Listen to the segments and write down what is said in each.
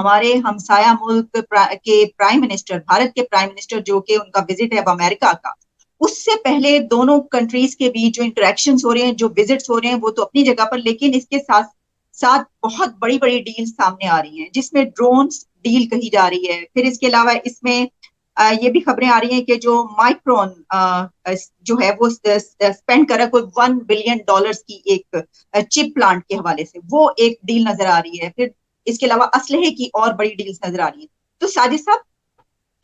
हमारे हमसाया मुल्क के प्राइम मिनिस्टर, भारत के प्राइम मिनिस्टर, जो कि उनका विजिट है अब अमेरिका का, उससे पहले दोनों कंट्रीज के बीच जो इंटरेक्शंस हो रहे हैं, जो विजिट्स हो रहे हैं, वो तो अपनी जगह पर, लेकिन इसके साथ साथ बहुत बड़ी बड़ी डील सामने आ रही हैं, जिसमें ड्रोन्स डील कही जा रही है। फिर इसके अलावा इसमें ये भी खबरें आ रही हैं कि जो माइक्रोन जो है वो स्पेंड कर रहा है कोई $1 बिलियन की एक चिप प्लांट के हवाले से, वो एक डील नजर आ रही है। फिर इसके अलावा असलहे की और बड़ी डील्स नजर आ रही है। तो साजिद साहब,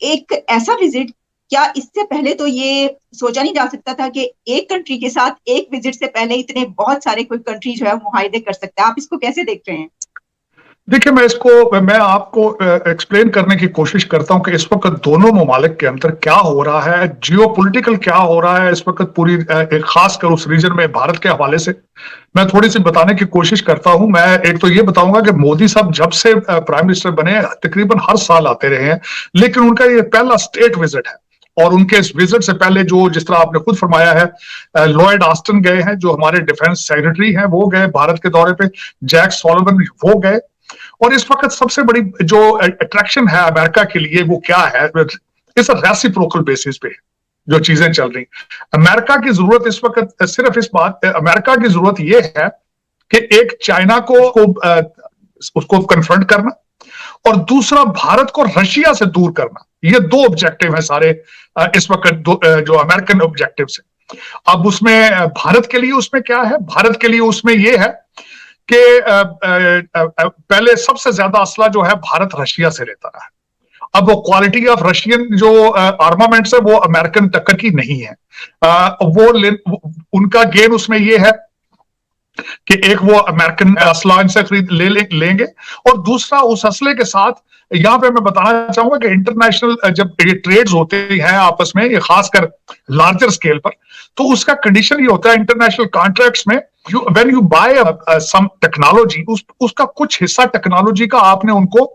एक ऐसा विजिट, क्या इससे पहले तो ये सोचा नहीं जा सकता था कि एक कंट्री के साथ एक विजिट से पहले इतने बहुत सारे कोई कंट्री जो है मुआहिदे कर सकता है? आप इसको कैसे देख रहे हैं? देखिए, मैं आपको एक्सप्लेन करने की कोशिश करता हूं कि इस वक्त दोनों ममालिक के अंदर क्या हो रहा है, जियोपॉलिटिकल क्या हो रहा है इस वक्त पूरी खासकर उस रीजन में भारत के हवाले से मैं थोड़ी सी बताने की कोशिश करता हूं। मैं एक तो ये बताऊंगा कि मोदी साहब जब से प्राइम मिनिस्टर बने तकरीबन हर साल आते रहे हैं, लेकिन उनका ये पहला स्टेट विजिट है। और उनके इस विजिट से पहले जो, जिस तरह आपने खुद फरमाया है, लॉयड ऑस्टिन गए हैं, जो हमारे डिफेंस सेक्रेटरी हैं, वो गए भारत के दौरे पे, जैक सॉलिवन वो गए। और इस वक्त सबसे बड़ी जो अट्रैक्शन है अमेरिका के लिए वो क्या है, इस रेसिप्रोकल बेसिस पे जो चीजें चल रही। अमेरिका की जरूरत इस वक्त सिर्फ अमेरिका की जरूरत ये है कि एक चाइना को उसको कन्फ्रंट करना, और दूसरा भारत को रशिया से दूर करना। ये दो ऑब्जेक्टिव है सारे इस वक्त जो अमेरिकन ऑब्जेक्टिव है। अब उसमें भारत के लिए उसमें क्या है? भारत के लिए उसमें यह है कि पहले सबसे ज्यादा असला जो है भारत रशिया से लेता है। अब वो क्वालिटी ऑफ रशियन जो आर्मामेंट्स है वो अमेरिकन टक्कर की नहीं है। उनका गेन उसमें ये है कि एक वो अमेरिकन असला इनसे खरीद लेंगे, और दूसरा उस असले के साथ यहां पे मैं बताना चाहूंगा कि इंटरनेशनल जब ये ट्रेड्स होते हैं आपस में, ये खासकर लार्जर स्केल पर, तो उसका कंडीशन ये होता है इंटरनेशनल कॉन्ट्रैक्ट्स में, when you buy some technology, उसका कुछ हिस्सा टेक्नोलॉजी का आपने उनको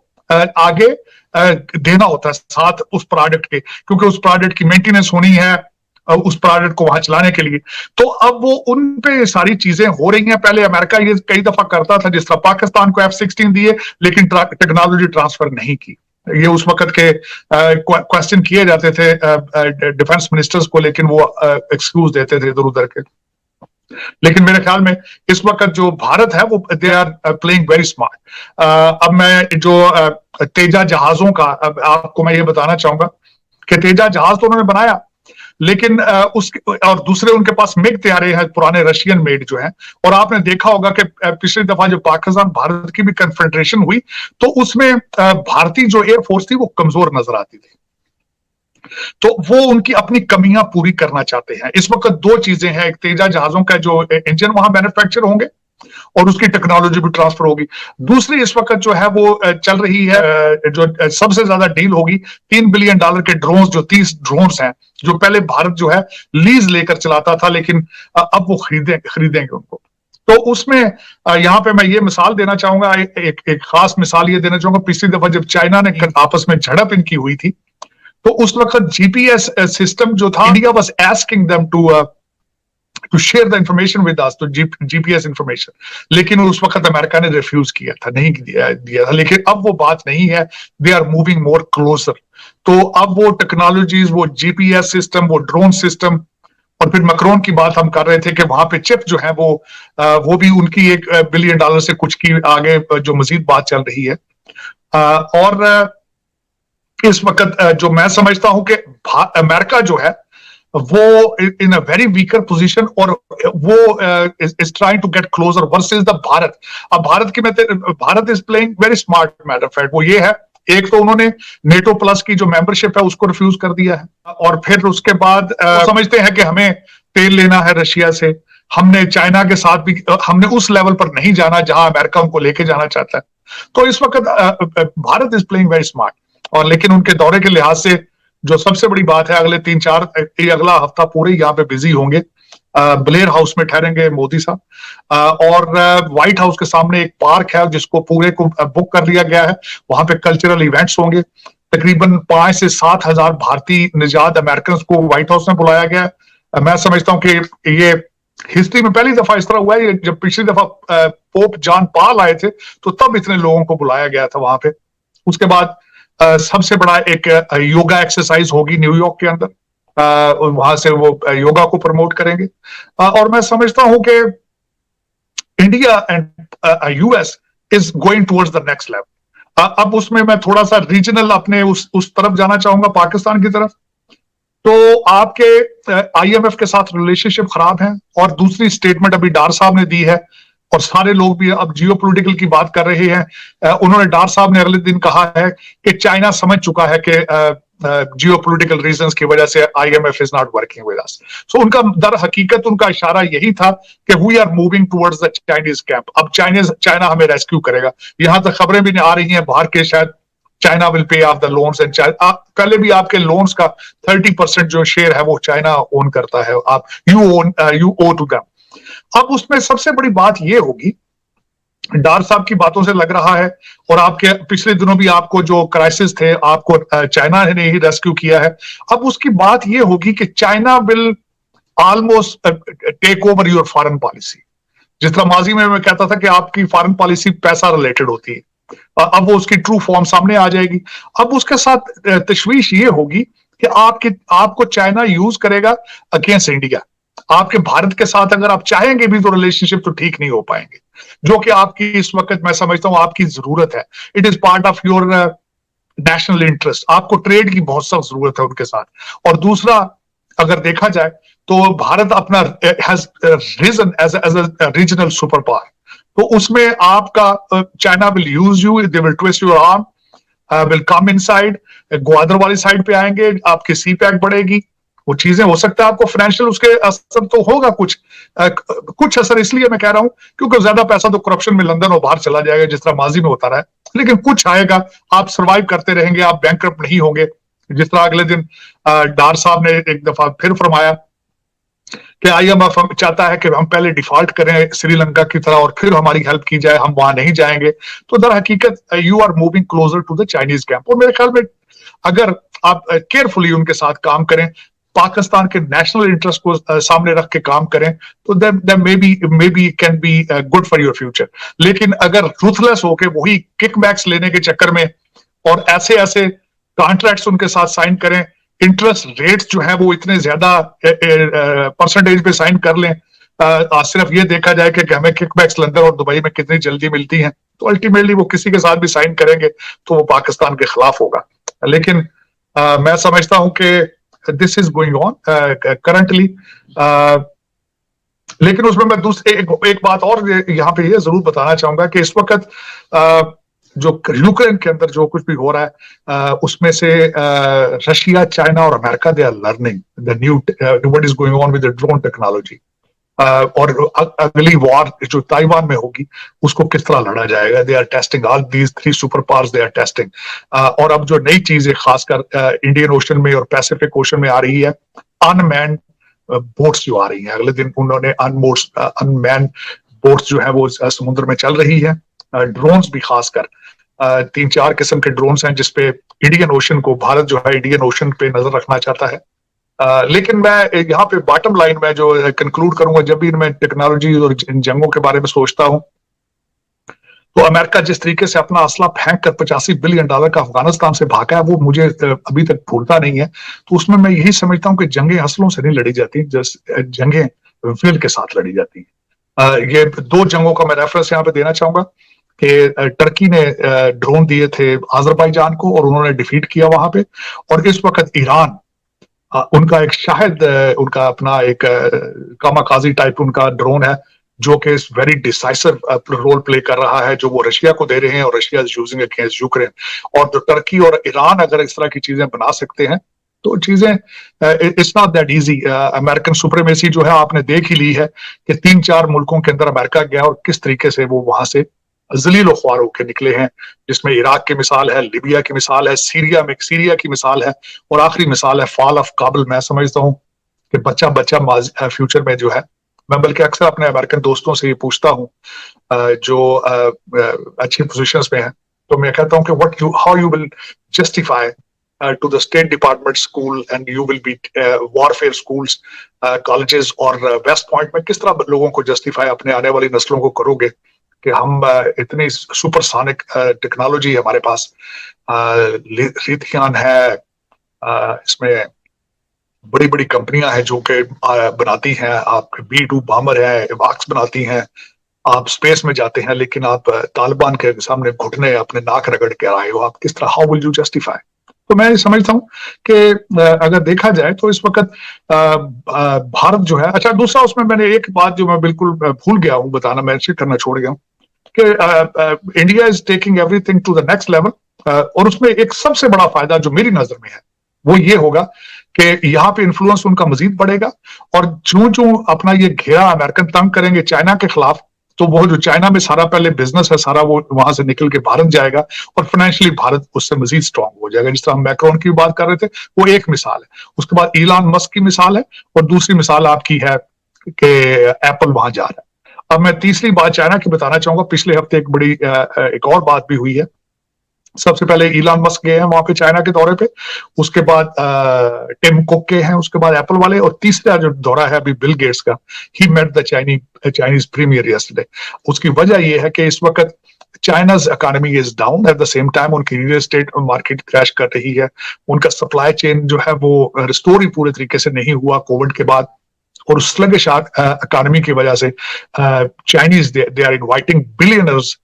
आगे देना होता है साथ उस प्रोडक्ट के, क्योंकि उस प्रोडक्ट की मेंटेनेंस होनी है उस प्रोडक्ट को वहां चलाने के लिए। तो अब वो उन पे सारी चीजें हो रही हैं। पहले अमेरिका ये कई दफा करता था, जिस तरह पाकिस्तान को F-16 दिए लेकिन टेक्नोलॉजी ट्रांसफर नहीं की। ये उस वक्त के क्वेश्चन किए जाते थे डिफेंस मिनिस्टर्स को, लेकिन वो एक्सक्यूज देते थे इधर उधर के। लेकिन मेरे ख्याल में इस वक्त जो भारत है वो they are playing very smart. अब मैं जो तेजा जहाजों का आपको मैं ये बताना चाहूंगा कि तेजा जहाज तो उन्होंने बनाया, लेकिन और दूसरे उनके पास मिग तैयारे हैं पुराने रशियन मेड जो हैं। और आपने देखा होगा कि पिछली दफा जब पाकिस्तान भारत की भी कन्फ्रेंट्रेशन हुई तो उसमें भारतीय जो एयरफोर्स थी वो कमजोर नजर आती थी। तो वो उनकी अपनी कमियां पूरी करना चाहते हैं। इस वक्त दो चीजें हैं, एक तेजा जहाजों का जो इंजन वहां मैन्युफैक्चर होंगे और उसकी टेक्नोलॉजी भी ट्रांसफर होगी। दूसरी इस वक्त जो है वो चल रही है, जो सबसे ज्यादा डील होगी, $3 बिलियन के ड्रोन्स, जो 30 ड्रोन्स हैं जो पहले भारत जो है लीज लेकर चलाता था, लेकिन अब वो खरीदेंगे उनको। तो उसमें यहां पे मैं ये मिसाल देना चाहूंगा, एक खास मिसाल ये देना चाहूंगा। पिछली दफा जब चाइना ने आपस में झड़प इनकी हुई थी तो उस वक्त जीपीएस सिस्टम जो था, India was asking them to share the information with us, तो जीपीएस इंफॉर्मेशन, लेकिन उस वक्त अमेरिका ने रिफ्यूज किया था, नहीं दिया था। लेकिन अब वो बात नहीं है, they are moving more closer. तो अब वो टेक्नोलॉजीज, वो जीपीएस सिस्टम, वो ड्रोन सिस्टम, और फिर मैक्रोन की बात हम कर रहे थे कि वहां पे चिप जो है वो भी उनकी $1 बिलियन से कुछ की आगे जो मजीद बात चल रही है। और इस वक्त जो मैं समझता हूं कि अमेरिका जो है वो in a very weaker position, और वो is trying to get closer versus the Bharat. अब Bharat is playing very smart matter of fact. वो ये है, एक तो उन्होंने नेटो प्लस की जो मेंबरशिप है उसको रिफ्यूज कर दिया है, और फिर उसके बाद समझते हैं कि हमें तेल लेना है रशिया से। हमने चाइना के साथ भी हमने उस लेवल पर नहीं जाना जहां अमेरिका उनको लेके जाना चाहता है। तो इस वक्त Bharat is playing very smart. और लेकिन उनके दौरे के लिहाज से जो सबसे बड़ी बात है, अगले 3-4 अगला हफ्ता पूरे यहाँ पे बिजी होंगे। ब्लेयर हाउस में ठहरेंगे मोदी साहब, और व्हाइट हाउस के सामने एक पार्क है जिसको पूरे को बुक कर लिया गया है। वहां पे कल्चरल इवेंट्स होंगे। तकरीबन 5 से 7 हजार भारतीय निजात अमेरिकन को व्हाइट हाउस में बुलाया गया है। मैं समझता हूं कि ये हिस्ट्री में पहली दफा इस तरह हुआ है। जब पिछली दफा पोप जॉन पॉल आए थे तो तब इतने लोगों को बुलाया गया था वहां पे। उसके बाद सबसे बड़ा एक योगा एक्सरसाइज होगी न्यूयॉर्क के अंदर, वहां से वो योगा को प्रमोट करेंगे। और मैं समझता हूं कि India and US is going towards the next level. अब उसमें मैं थोड़ा सा रीजनल अपने उस तरफ जाना चाहूंगा, पाकिस्तान की तरफ। तो आपके आईएमएफ के साथ रिलेशनशिप खराब है, और दूसरी स्टेटमेंट अभी डार साहब ने दी है, और सारे लोग भी अब जियोपॉलिटिकल की बात कर रहे हैं। उन्होंने, डार साहब ने अगले दिन कहा है कि चाइना समझ चुका है कि जियोपॉलिटिकल रीजंस की वजह से IMF is not working with us. So उनका दर हकीकत उनका इशारा यही था कि we are moving towards the Chinese camp. अब चाइना हमें रेस्क्यू करेगा। यहां तक खबरें भी आ रही हैं बाहर के, शायद China will pay of the loans, and पहले भी आपके लोन्स का 30% जो शेयर है वो चाइना ओन करता है, आप यू ओ टू देम। अब उसमें सबसे बड़ी बात ये होगी, डार साहब की बातों से लग रहा है, और आपके पिछले दिनों भी आपको जो क्राइसिस थे आपको चाइना ने ही रेस्क्यू किया है। अब उसकी बात ये होगी कि China will almost take over your foreign policy. जिस तरह माजी में मैं कहता था कि आपकी फॉरेन पॉलिसी पैसा रिलेटेड होती है, अब वो उसकी ट्रू फॉर्म सामने आ जाएगी। अब उसके साथ तशवीश ये होगी कि आपको चाइना यूज करेगा अगेंस्ट इंडिया। आपके भारत के साथ अगर आप चाहेंगे भी तो रिलेशनशिप तो ठीक नहीं हो पाएंगे, जो कि आपकी इस वक्त मैं समझता हूं आपकी जरूरत है। It is part of your national interest. आपको ट्रेड की बहुत सख्त जरूरत है उनके साथ। और दूसरा, अगर देखा जाए तो भारत अपना has risen as a regional super power, तो उसमें आपका China will use you, they will twist your arm, will come inside, Gwadar वाली साइड पे आएंगे, आपकी सी पैक बढ़ेगी, वो चीजें हो सकता है आपको फाइनेंशियल उसके असर तो होगा कुछ असर। इसलिए मैं कह रहा हूं क्योंकि ज्यादा पैसा तो करप्शन में लंदन और बाहर चला जाएगा जिस तरह माजी में होता रहा है, लेकिन कुछ आएगा, आप सर्वाइव करते रहेंगे, आप बैंकरप्ट नहीं होंगे। जिस तरह अगले दिन डार साहब ने एक दफा फिर फरमाया कि आईएमएफ चाहता है कि हम पहले डिफॉल्ट करें श्रीलंका की तरह और फिर हमारी हेल्प की जाए, हम वहां नहीं जाएंगे। तो दर हकीकत you are moving closer to the Chinese camp. और मेरे ख्याल में अगर आप केयरफुली उनके साथ काम करें, पाकिस्तान के नेशनल इंटरेस्ट को सामने रख के काम करें, तो may be can be good for your future. लेकिन अगर रूथलेस होके वही किकबैक्स लेने के चक्कर में और ऐसे ऐसे कॉन्ट्रैक्ट्स उनके साथ साइन करें, इंटरेस्ट रेट्स जो है वो इतने ज्यादा परसेंटेज पे साइन कर लें, सिर्फ ये देखा जाए कि हमें किकबैक्स लंदन और दुबई में कितनी जल्दी मिलती हैं, तो अल्टीमेटली वो किसी के साथ भी साइन करेंगे तो वो पाकिस्तान के खिलाफ होगा। लेकिन मैं समझता हूं कि this is going on currently. लेकिन उसमें मैं दूसरी एक बात और यहाँ पे ये जरूर बताना चाहूंगा कि इस वक्त जो यूक्रेन के अंदर जो कुछ भी हो रहा है उसमें से रशिया, चाइना और America they are learning the new what is going on with the drone technology. और अगली वॉर जो ताइवान में होगी उसको किस तरह लड़ा जाएगा, they are testing all these three super powers, they are testing. और अब जो नई चीजें खासकर इंडियन ओशन में और पैसिफिक ओशन में आ रही है, अनमैन्ड बोट्स जो आ रही हैं। अगले दिन उन्होंने अनमैन्ड बोट्स जो है वो समुद्र में चल रही है। ड्रोन्स भी खासकर 3-4 किस्म के ड्रोन्स हैं जिसपे इंडियन ओशन को, भारत जो है इंडियन ओशन पे नजर रखना चाहता है। लेकिन मैं यहाँ पे बॉटम लाइन में जो कंक्लूड करूंगा, जब भी मैं टेक्नोलॉजी और इन जंगों के बारे में सोचता हूं, तो अमेरिका जिस तरीके से अपना असला फेंक कर $85 बिलियन का अफगानिस्तान से भागा है वो मुझे अभी तक भूलता नहीं है। तो उसमें मैं यही समझता हूं कि जंगें असलों से नहीं लड़ी जाती, जंगें विल के साथ लड़ी जाती हैं। ये 2 जंगों का मैं रेफरेंस यहाँ पे देना चाहूंगा कि टर्की ने ड्रोन दिए थे अजरबैजान को और उन्होंने डिफीट किया वहां पे, और इस वक्त ईरान उनका एक शायद उनका अपना एक कामाकाजी टाइप उनका ड्रोन है जो कि वेरी डिसाइसिव रोल प्ले कर रहा है, जो वो रशिया को दे रहे हैं और Russia is using against Ukraine. और जो टर्की और ईरान अगर इस तरह की चीजें बना सकते हैं तो चीजें it's not that easy. American supremacy जो है आपने देख ही ली है कि 3-4 मुल्कों के अंदर अमेरिका गया और किस तरीके से वो वहां से जलीलो ख्वार होकर निकले हैं, जिसमें इराक की मिसाल है, लिबिया की मिसाल है, सीरिया की मिसाल है, और आखिरी मिसाल है फॉल ऑफ काबुल। मैं समझता हूं कि बच्चा फ्यूचर में जो है, मैं बल्कि अक्सर अपने अमेरिकन दोस्तों से ये पूछता हूं जो अच्छी पोजीशंस में है, तो मैं कहता हूं कि how you will justify to the State Department school and you will be warfare schools, colleges और West Point में किस तरह लोगों को जस्टिफाई अपने आने वाली नस्लों को करोगे कि हम इतनी सुपरसोनिक टेक्नोलॉजी हमारे पास, लिथियन है, इसमें बड़ी बड़ी कंपनियां हैं जो कि बनाती हैं, आप B-2 बॉम्बर है, एवाक्स बनाती हैं, आप स्पेस में जाते हैं, लेकिन आप तालिबान के सामने घुटने अपने नाक रगड़ के आए हो, आप किस तरह, हाउ विल यू जस्टिफाई? तो मैं समझता हूं कि अगर देखा जाए तो इस वक्त भारत जो है, अच्छा दूसरा उसमें मैंने एक बात जो मैं बिल्कुल भूल गया हूं बताना, मैं करना छोड़ गया हूं कि India is taking everything to the next level, और उसमें एक सबसे बड़ा फायदा जो मेरी नजर में है वो ये होगा कि यहाँ पे इन्फ्लुएंस उनका मजीद बढ़ेगा, और जो अपना ये घेरा अमेरिकन तंग करेंगे चाइना के खिलाफ, तो वो जो चाइना में सारा पहले बिजनेस है सारा वो वहां से निकल के भारत जाएगा, और फाइनेंशियली भारत उससे मजीद स्ट्रांग हो जाएगा। जिस तरह हम मैक्रोन की बात कर रहे थे, वो एक मिसाल है। उसके बाद इलान मस्क की मिसाल है, और दूसरी मिसाल आपकी है कि एप्पल वहां जा रहा है। अब मैं तीसरी बात चाइना की बताना चाहूंगा। पिछले हफ्ते एक बड़ी एक और बात भी हुई है। सबसे पहले इलान मस्क गए हैं वहां पे चाइना के दौरे पे, उसके बाद टिम कुक के हैं, उसके बाद एप्पल वाले, और तीसरा जो दौरा है अभी बिल गेट्स का, he met the Chinese premier yesterday. उसकी वजह यह है कि इस वक्त China's economy is down, at the same time उनकी रियल एस्टेट मार्केट क्रैश कर रही है, उनका सप्लाई चेन जो है वो रिस्टोर ही पूरे तरीके से नहीं हुआ कोविड के बाद, और उस स्लगिश इकोनॉमी की वजह से Chinese they are inviting billionaires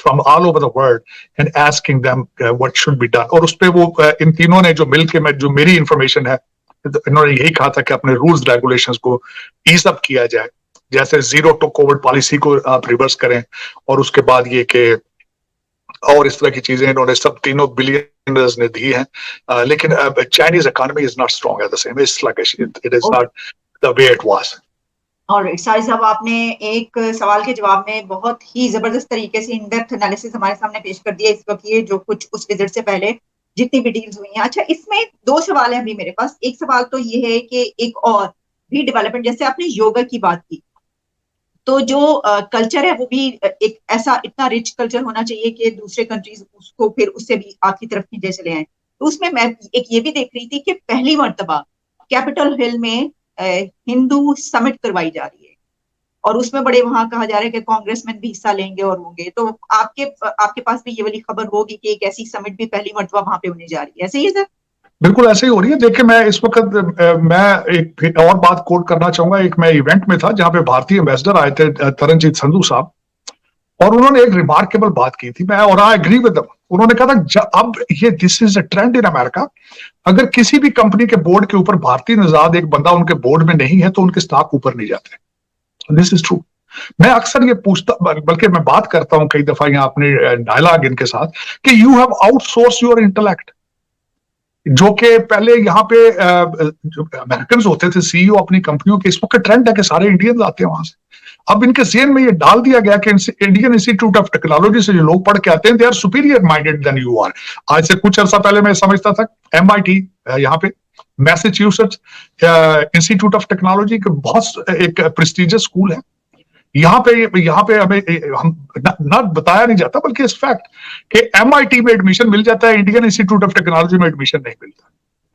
from all over the world and asking them what should be done। और उस पे वो इन तीनों ने जो मिलके, मैं जो मेरी इंफॉर्मेशन है, इन्होंने यही कहा था कि अपने रूल्स रेगुलेशंस को ईज अप किया जाए, जैसे जीरो टू कोविड पॉलिसी को आप रिवर्स करें, और उसके बाद ये कि और इस तरह की चीजें इन्होंने सब तीनों बिलियनर्स ने दी हैं। लेकिन Chinese economy is not strong at the same, it's sluggish, it is not the way it was। और साहिर साहब, आपने एक सवाल के जवाब में बहुत ही जबरदस्त तरीके से इन डेप्थ एनालिसिस हमारे सामने पेश कर दिया इस वक्त, ये जो कुछ उस विजिट से पहले जितनी भी डील्स हुई हैं। अच्छा, इसमें दो सवाल हैं अभी मेरे पास। एक सवाल तो ये है कि एक और भी डेवलपमेंट, जैसे आपने योगा की बात की, तो जो कल्चर है वो भी एक ऐसा इतना रिच कल्चर होना चाहिए कि दूसरे कंट्रीज उसको फिर उससे भी आपकी तरफ खींचे चले आए। तो उसमें मैं एक ये भी देख रही थी कि पहली मर्तबा कैपिटल हिल में हिंदू समिट करवाई जा रही है, और उसमें बड़े वहां कहा जा रहा है कि कांग्रेसमैन भी हिस्सा लेंगे और होंगे। तो आपके पास भी ये वाली खबर होगी कि एक ऐसी समिट भी पहली मर्तबा वहां पे होने जा रही है, ऐसे ही है सर? बिल्कुल ऐसे ही हो रही है। देखिए, मैं इस वक्त मैं एक और बात कोट करना चाहूंगा। एक मैं इवेंट में था जहां पे भारतीय एम्बेसडर आए थे, तरनजीत संधू साहब, और उन्होंने एक रिमार्केबल बात की थी, मैं और आई एग्री विद देम। उन्होंने कहा था अब ये this is a trend in America, अगर किसी भी कंपनी के बोर्ड के ऊपर भारतीय नजाद एक बंदा उनके बोर्ड में नहीं है तो उनके स्टॉक ऊपर नहीं जाते। This is true. मैं अक्सर ये पूछता, बल्कि मैं बात करता हूं कई दफा यहाँ अपने डायलॉग इनके साथ, कि you have outsource your intellect. जो कि पहले यहाँ पे जो अमेरिकन होते थे सीईओ अपनी कंपनियों के, इस वक्त ट्रेंड है कि सारे इंडियंस आते हैं वहां से। अब इनके जेहन में ये डाल दिया गया कि इंडियन इंस्टीट्यूट ऑफ टेक्नोलॉजी से जो लोग पढ़ के आते हैं, they are superior minded than you are. आज से कुछ अर्सा पहले मैं समझता था MIT यहाँ पे, मैसेच्यूसेट्स इंस्टीट्यूट ऑफ टेक्नोलॉजी के बहुत एक प्रेस्टिजियस स्कूल है। यहाँ पे हमें हम ना बताया नहीं जाता, बल्कि इस फैक्ट कि MIT में एडमिशन मिल जाता है, इंडियन इंस्टीट्यूट ऑफ टेक्नोलॉजी में एडमिशन नहीं मिलता।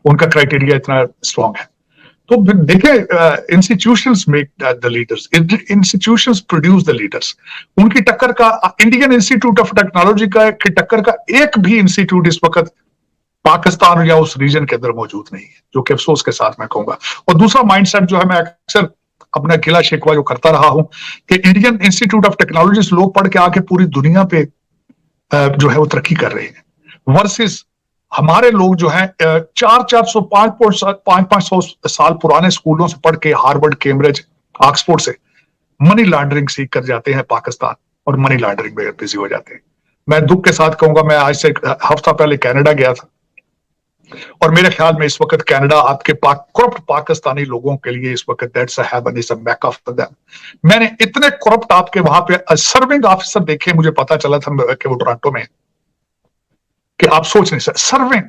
उनका क्राइटेरिया इतना स्ट्रॉन्ग है। तो देखें, institutions make the leaders, institutions produce the leaders. उनकी टक्कर का इंडियन इंस्टीट्यूट ऑफ टेक्नोलॉजी का की टक्कर का एक भी इंस्टीट्यूट इस वक्त पाकिस्तान या उस रीजन के अंदर मौजूद नहीं है, जो कि अफसोस के साथ मैं कहूंगा। और दूसरा माइंडसेट जो है, मैं अक्सर अपना गिला शिकवा जो करता रहा हूं कि इंडियन इंस्टीट्यूट ऑफ टेक्नोलॉजी से लोग पढ़ के आके पूरी दुनिया पे जो है वो तरक्की कर रहे हैं, वर्सेस हमारे लोग जो हैं 400-500 500 साल पुराने स्कूलों से पढ़ के, हार्वर्ड, कैम्ब्रिज, ऑक्सफोर्ड से मनी लॉन्ड्रिंग सीख कर जाते हैं पाकिस्तान, और मनी लॉन्ड्रिंग में बिजी हो जाते हैं। मैं दुख के साथ कहूंगा, मैं आज से हफ्ता पहले कनाडा गया था, और मेरे ख्याल में इस वक्त कनाडा आपके करप्ट पाकिस्तानी लोगों के लिए इस वक्त that's a heaven, is a Mecca for them. मैंने इतने करप्ट आपके वहां पे सर्विंग ऑफिसर देखे, मुझे पता चला था कि वो टोरंटो में, कि आप सोच नहीं सकते सर्विंग,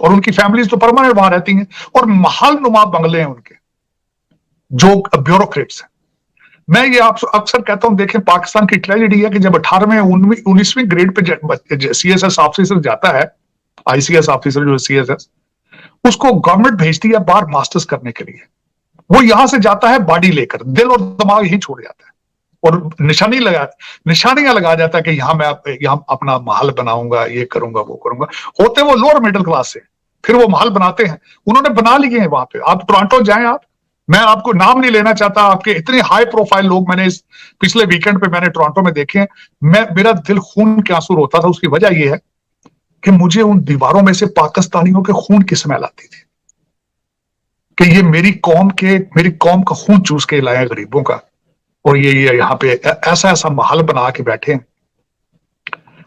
और उनकी फैमिलीज तो परमानेंट वहां रहती हैं, और महल नुमा बंगले हैं उनके, जो ब्यूरोक्रेट्स हैं। मैं ये आप अक्सर कहता हूं, देखें पाकिस्तान की ट्रेजेडी है कि जब 18वें 19वीं ग्रेड पे CSS ऑफिसर जाता है, ICS ऑफिसर जो CSS, उसको गवर्नमेंट भेजती है बाहर मास्टर्स करने के लिए। वो यहां से जाता है बॉडी लेकर, दिल और दिमाग यही छोड़ जाता है, और निशानियां लगा जाता है कि यहाँ अपना महल बनाऊंगा, ये करूंगा, वो करूंगा। होते वो लोअर मिडिल क्लास से, फिर वो महल बनाते हैं, उन्होंने बना लिए हैं वहां पे। आप टोरंटो जाएं, आप, मैं आपको नाम नहीं लेना चाहता, आपके इतने हाई प्रोफाइल लोग मैंने इस पिछले वीकेंड पे मैंने टोरंटो में देखे हैं, मेरा दिल खून के आंसू रोता था। उसकी वजह यह है कि मुझे उन दीवारों में से पाकिस्तानियों के खून की स्मेल आती थी कि ये मेरी कौम का खून चूस के लाए गरीबों का, और ये यहाँ पे ऐसा ऐसा महल बना के बैठे हैं।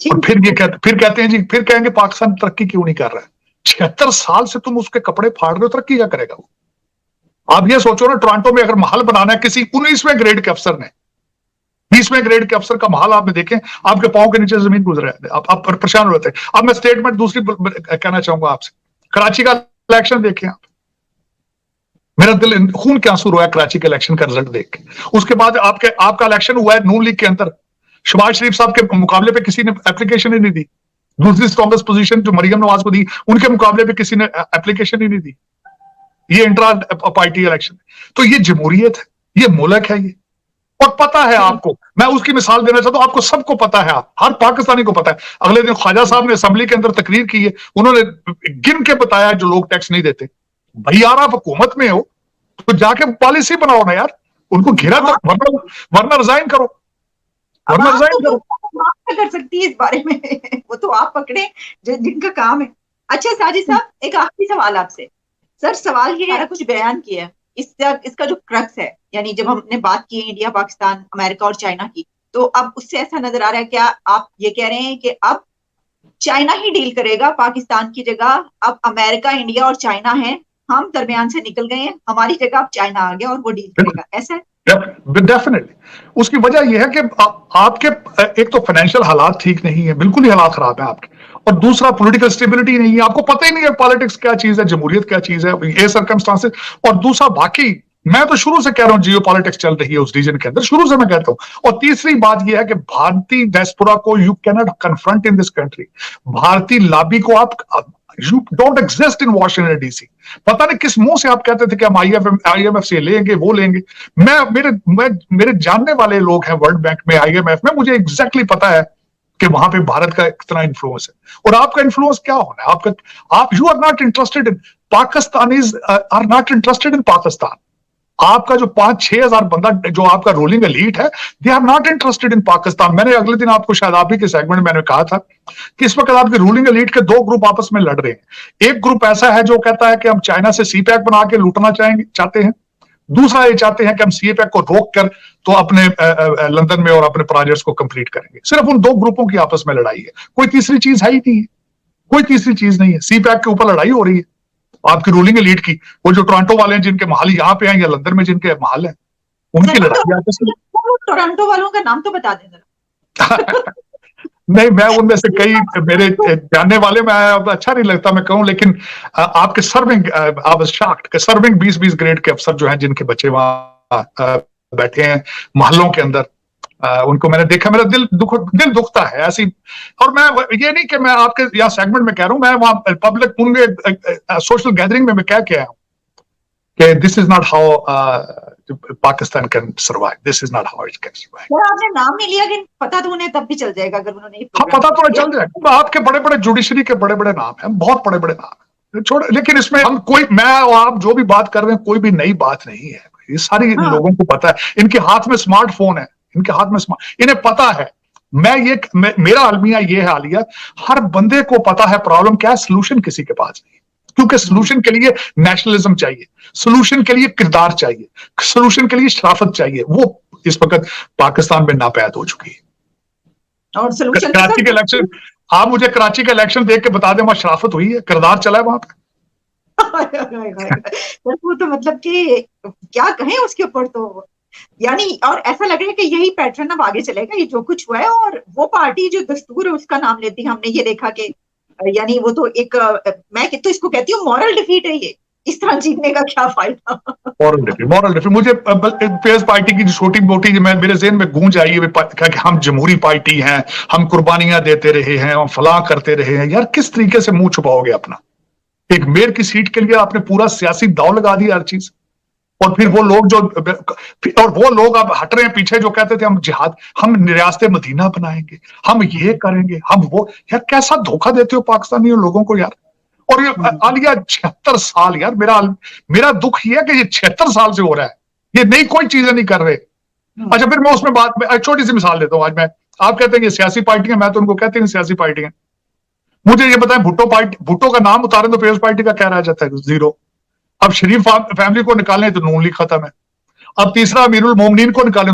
और फिर कहते हैं जी, फिर कहेंगे पाकिस्तान तरक्की क्यों नहीं कर रहा है। 76 साल से तुम उसके कपड़े फाड़ रहे हो, तरक्की क्या करेगा वो? आप ये सोचो ना, टोरंटो में अगर महल बनाना है किसी 19वें ग्रेड के अफसर ने, 20वें ग्रेड के अफसर का महल आपने देखें, आपके पांव के नीचे जमीन गुजर रहे, आप परेशान होते हैं। अब मैं स्टेटमेंट दूसरी कहना चाहूंगा आपसे, कराची का इलेक्शन देखें आप, मेरा दिल खून के आंसू रोया कराची के इलेक्शन का रिजल्ट देख के। उसके बाद आपका इलेक्शन हुआ है नून लीग के अंदर, शहबाज शरीफ साहब के मुकाबले पे किसी ने एप्लीकेशन ही नहीं दी। दूसरी स्ट्रॉन्गेस्ट पोजीशन जो मरियम नवाज को दी, उनके मुकाबले पे किसी ने एप्लीकेशन ही नहीं दी। ये इंट्रा पार्टी इलेक्शन, तो ये जमहूरियत है, ये मुल्क है ये। और पता है आपको, मैं उसकी मिसाल देना चाहता हूं, आपको सबको पता है, हर पाकिस्तानी को पता है। अगले दिन ख्वाजा साहब ने असेंबली के अंदर तकरीर की है, उन्होंने गिन के बताया जो लोग टैक्स नहीं देते। भाई यार, आप हुकूमत में हो तो जाके पॉलिसी बनाओ ना यार, उनको घेरा दो, वरना रिजाइन करो, वरना रिजाइन करो। कर सकती है इस बारे में वो तो आप पकड़े जिनका काम है। अच्छा साजिद साहब, एक आखिरी सवाल आपसे। सर सवाल ये है, कुछ बयान किया है, इसका जो क्रक्स है, यानी जब हमने बात की इंडिया, पाकिस्तान, अमेरिका और चाइना की, तो अब उससे ऐसा नजर आ रहा है, क्या आप ये कह रहे हैं कि अब चाइना ही डील करेगा पाकिस्तान की जगह? अब अमेरिका, इंडिया और चाइना है, हम दरमियान से निकल गए हैं, हमारी जगह अब चाइना आ गया और वो डील करेगा, ऐसा है? डेफिनेटली। उसकी वजह यह है कि आपके एक तो फाइनेंशियल हालात ठीक नहीं है, बिल्कुल ही हालात खराब है आपके, और दूसरा पॉलिटिकल स्टेबिलिटी नहीं है, आपको पता ही नहीं है पॉलिटिक्स क्या चीज है, जमहूरियत क्या चीज है, ये सर्कमस्टांसेस। और दूसरा, बाकी मैं तो शुरू से कह रहा हूं जियो पॉलिटिक्स चल रही है उस रीजन के अंदर, शुरू से मैं कहता हूं। और तीसरी बात यह है कि भारतीय डायस्पोरा को you can not confront in this country. भारतीय लॉबी को आप, you don't exist in Washington DC. पता नहीं किस मुंह से आप कहते थे कि हम IMF से लेंगे, वो लेंगे। मेरे जानने वाले लोग हैं वर्ल्ड बैंक में, IMF में, मुझे एग्जैक्टली पता है कि वहां पे भारत का कितना इन्फ्लुएंस है। और आपका इन्फ्लुएंस क्या होना है? आप you are not interested in Pakistanis, are not interested in Pakistan. आपका जो 5-6 हजार बंदा जो आपका रूलिंग एलीट है, they are not interested in Pakistan. मैंने अगले दिन आपको शायद आप ही के सेगमेंट में मैंने कहा था कि इस वक्त आपके रूलिंग एलीट के 2 ग्रुप आपस में लड़ रहे हैं। एक ग्रुप ऐसा है जो कहता है कि हम चाइना से CPEC बना के लूटना चाहते हैं, दूसरा ये चाहते हैं कि हम CPEC को रोक कर तो अपने लंदन में और अपने प्रोजेक्ट्स को कंप्लीट करेंगे। सिर्फ उन 2 ग्रुपों की आपस में लड़ाई है, कोई तीसरी चीज है ही नहीं है, कोई तीसरी चीज नहीं है। CPEC के ऊपर लड़ाई हो रही है आपकी रूलिंग एलीट की, वो जो टोरंटो वाले हैं जिनके महल यहाँ पे हैं या लंदन में जिनके महल हैं, उनकी लड़ाई आपस में। टोरंटो वालों का नाम तो बता दें जरा। नहीं, मैं उनमें से कई मेरे जानने वाले में अच्छा नहीं लगता मैं कहूं, लेकिन आपके सर्विंग, आप शॉक्ड, सर्विंग 20-20 ग्रेड के अफसर जो हैं जिनके बच्चे वहां बैठे हैं महलों के अंदर, उनको मैंने देखा, मेरा दिल दुखता है ऐसी। और मैं ये नहीं कि मैं आपके यहाँ सेगमेंट में कह रहा हूं, मैं वहां पब्लिक पूरे सोशल गैदरिंग में मैं कह के आया हूं कि this is not how Pakistan can survive, this is not how it can survive. आपने नाम नहीं लिया, लेकिन पता तो उन्हें तब भी चल जाएगा अगर उन्होंने। हाँ, पता तो चल जाएगा। आपके बड़े बड़े जुडिशरी के बड़े बड़े नाम हैं, बहुत बड़े बड़े नाम है, छोड़। लेकिन इसमें हम मैं और आप जो भी बात कर रहे हैं, कोई भी नई बात नहीं है, ये सारी लोगों को पता है। इनके हाथ में स्मार्टफोन है, इनके हाथ में इन्हें पता है। मेरा अलमिया ये है आलिया, हर बंदे को पता है प्रॉब्लम क्या है, सोल्यूशन किसी के पास नहीं, क्योंकि सोल्यूशन के लिए नेशनलिज्म चाहिए, सोल्यूशन के लिए किरदार चाहिए, सोल्यूशन के लिए शराफत चाहिए, वो इस वक्त पाकिस्तान में नापैद हो चुकी है। और कराची के इलेक्शन, आप मुझे कराची का इलेक्शन देख के बता दें वहां शराफत हुई है, किरदार चला है वहां पे। वो तो मतलब कि क्या कहें उसके ऊपर, तो यानी और ऐसा लग रहा है कि यही पैटर्न अब आगे चलेगा, ये जो कुछ हुआ है। और वो पार्टी जो दस्तूर है उसका नाम लेती है, हमने ये देखा कि यानी वो तो एक, मैं तो इसको कहती हूँ मॉरल डिफीट है ये, इस तरह जीतने का क्या फायदा। मॉरल डिफीट मुझे पीएस पार्टी की छोटी मोटी मेरे ज़हन में गूंज आई है कि हम जमहूरी पार्टी हैं, हम कुर्बानियां देते रहे हैं, हम फलां करते रहे हैं। यार किस तरीके से मुंह छुपाओगे अपना? एक मेयर की सीट के लिए आपने पूरा सियासी दांव लगा दिया हर चीज। और फिर वो लोग और वो लोग अब हट रहे हैं पीछे, जो कहते थे हम जिहाद, हम रियासत मदीना बनाएंगे, हम ये करेंगे, हम वो। यार कैसा धोखा देते हो पाकिस्तानी लोगों को यार। और ये आलिया 76 साल, यार मेरा दुख ये है कि ये 76 साल से हो रहा है, ये नई कोई चीजें नहीं कर रहे। अच्छा, फिर मैं उसमें बात में छोटी सी मिसाल देता हूं। आज मैं, आप कहते हैं ये सियासी पार्टियां, मैं तो उनको कहते हैं सियासी पार्टियां। मुझे ये बताएं, भुट्टो का नाम उतारें तो पीपल्स पार्टी का क्या रह जाता है? जीरो। अब शरीफ फैमिली को निकालें तो नून लीग खत्म है। अब तीसरा अमीरुल मोमिनीन को निकालें